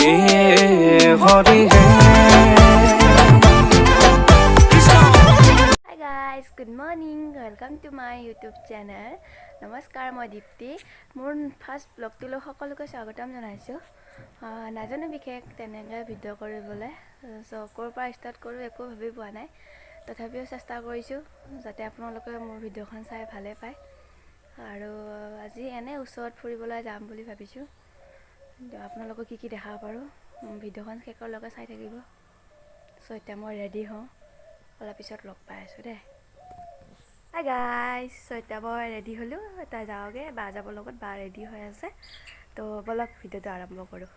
Hari Hi guys, good morning. Welcome to my YouTube channel. নমস্কাৰ মই দীপ্তি মোৰ ফাৰ্ষ্ট ব্লগটোলৈ সকলোকে স্বাগতম জনাইছোঁ নাজানো বিশেষ তেনেকৈ ভিডিঅ' কৰিবলৈ ক'ৰ পৰা ষ্টাৰ্ট কৰোঁ একো ভাবি পোৱা নাই তথাপিও চেষ্টা কৰিছোঁ যাতে আপোনালোকে মোৰ ভিডিঅ'খন চাই ভালে পায় আৰু আজি এনে ওচৰত ফুৰিবলৈ যাম বুলি ভাবিছোঁ আপোনালোকক কি দেখাব পাৰোঁ ভিডিঅ'খন শেষলৈকে চাই থাকিব এতিয়া মই ৰেডি হওঁ অলপ পিছত লগ পাই আছোঁ দেই Hi guys, এতিয়া মই ৰেডি হ'লোঁ এটা যাওঁগে বা যাবৰ লগত বা ৰেডি হৈ আছে তো বলক ভিডিঅ'টো আৰম্ভ কৰোঁ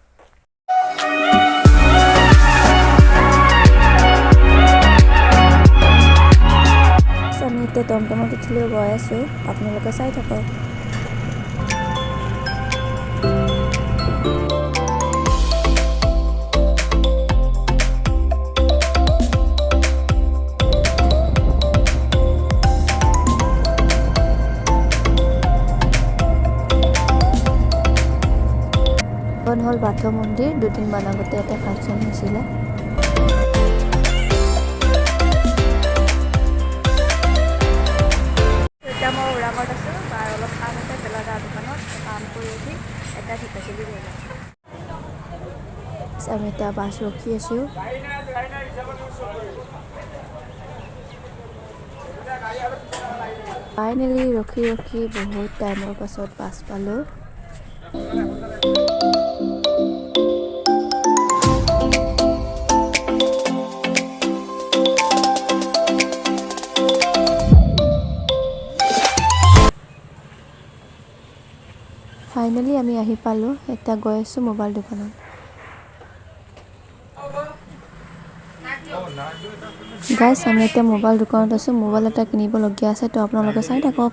আমি এতিয়া টমটমত উঠিলৈ গৈ আছোঁ আপোনালোকে চাই থাকক হল বাথৌ মন্দিৰ দুদিনমান আগতে এটা ফাংচন হৈছিলে এতিয়া মই ওৰাঙত আছোঁ তাৰ অলপ কাম আছে বেলাগা দোকানত কাম কৰি উঠি এটা ঠিকাচলি কৰিলোঁ আমি এতিয়া বাছ ৰখি আছোঁ ফাইনেলি ৰখি বহুত টাইমৰ পাছত বাছ পালোঁ ফাইনেলি আমি আহি পালোঁ এতিয়া গৈ আছোঁ মোবাইল দোকানত গাইছ আমি এতিয়া মোবাইল দোকানত আছোঁ মোবাইল এটা কিনিবলগীয়া আছে তো আপোনালোকে চাই থাকক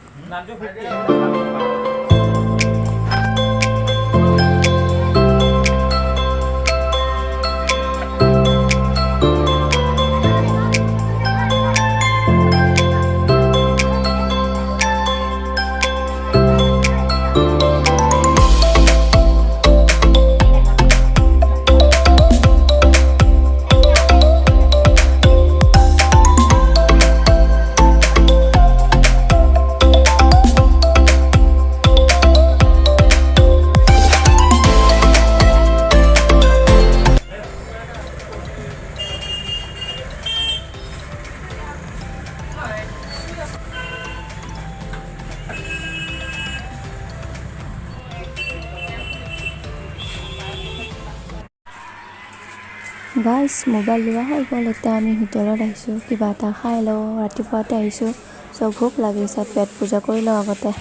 গাইছ মোবাইল লোৱা হৈ গ'ল এতিয়া আমি ভিতৰত আহিছোঁ কিবা এটা খাই লওঁ ৰাতিপুৱাতে আহিছোঁ চব ভোক লাগিছে পেট পূজা কৰি লওঁ আগতে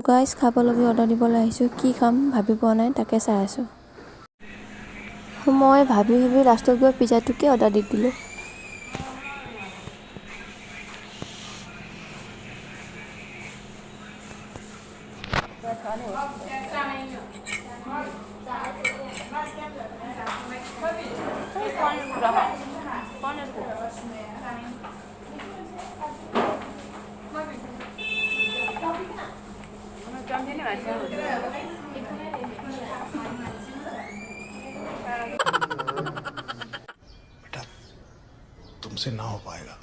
গাইছ খাবলগীয়া অৰ্ডাৰ দিবলৈ আহিছোঁ কি খাম ভাবি পোৱা নাই তাকে চাই আছোঁ মই ভাবি লাষ্টত গৈ পিজ্জাটোকে অৰ্ডাৰ দি দিলোঁ बेटा तुमसे ना हो पाएगा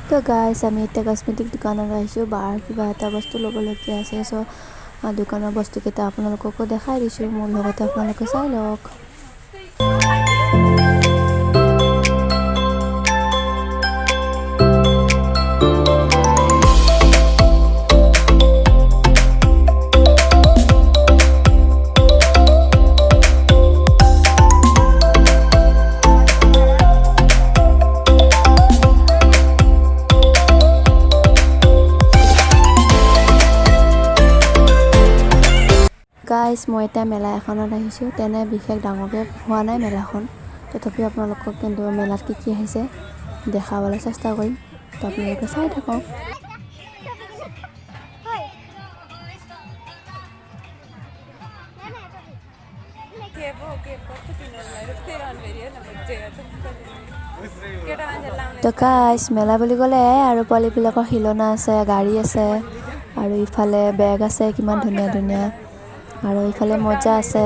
তো গাইছ আমি এতিয়া কসমেটিক দোকানত আহিছোঁ বাৰ কিবা এটা বস্তু ল'বলগীয়া আছে দোকানৰ বস্তুকেইটা আপোনালোককো দেখাই দিছোঁ মোৰ লগতে আপোনালোকে চাই লওক গাইছ মই এতিয়া মেলা এখনত আহিছোঁ তেনে বিশেষ ডাঙৰকৈ হোৱা নাই মেলাখন তথাপিও আপোনালোকক কিন্তু মেলাত কি আহিছে দেখাবলৈ চেষ্টা কৰিম তো আপোনালোকে চাই থাকক তো গাইছ মেলা বুলি ক'লে আৰু পোৱালিবিলাকৰ খিলনা আছে গাড়ী আছে আৰু ইফালে বেগ আছে কিমান ধুনীয়া ধুনীয়া আৰু ইফালে মজা আছে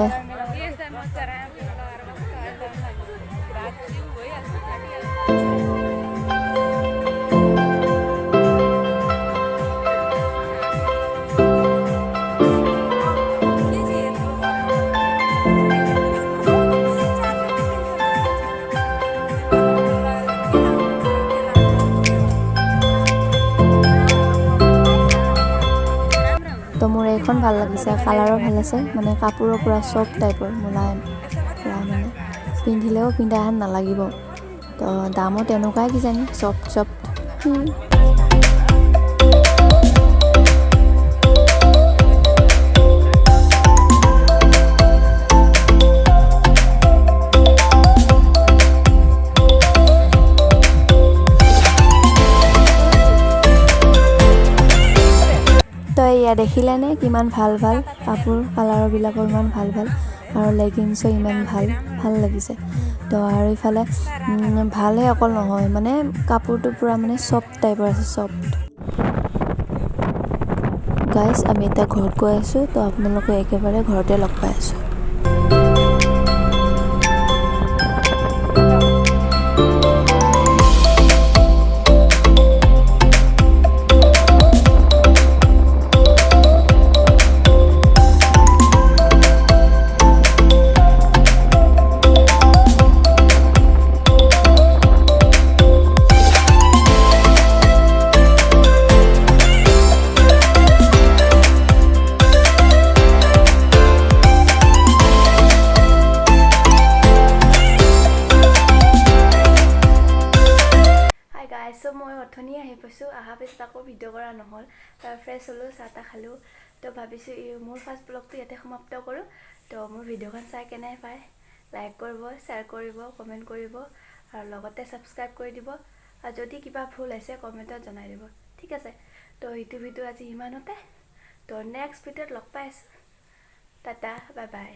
তো মোৰ এইখন ভাল লাগিছে কালাৰো ভাল আছে মানে কাপোৰৰ পৰা চফ্ট টাইপৰ মোলায়েম পুৰা মানে পিন্ধিলেও পিন্ধা হেন নালাগিব তো দামো তেনেকুৱাই কিজানি চফ্ট তো এয়া দেখিলেনে কিমান ভাল ভাল কাপোৰ কালাৰবিলাকো ইমান ভাল ভাল আৰু লেগিংছো ইমান ভাল লাগিছে তো আৰু ইফালে ভালহে অকল নহয় মানে কাপোৰটো পূৰা মানে চফ্ট টাইপৰ আছে চফ্ট গাইজ আমি এতিয়া ঘৰত গৈ আছোঁ তো আপোনালোকে একেবাৰে ঘৰতে লগ পাই আছোঁ চ' মই অথনি আহি পাইছোঁ অহাৰ পিছত আকৌ ভিডিঅ' কৰা নহ'ল তাৰ ফ্ৰেছ হ'লোঁ চাহ তাহ খালোঁ তো ভাবিছোঁ মোৰ ফাৰ্ষ্ট ব্লগটো ইয়াতে সমাপ্ত কৰোঁ তো মোৰ ভিডিঅ'খন চাই কেনে পায় লাইক কৰিব শ্বেয়াৰ কৰিব কমেণ্ট কৰিব আৰু লগতে ছাবস্ক্ৰাইব কৰি দিব আৰু যদি কিবা ভুল হৈছে কমেণ্টত জনাই দিব ঠিক আছে তো এইটো ভিডিঅ' আজি ইমানতে তো নেক্সট ভিডিঅ'ত লগ পাই আছোঁ টাটা বাই বাই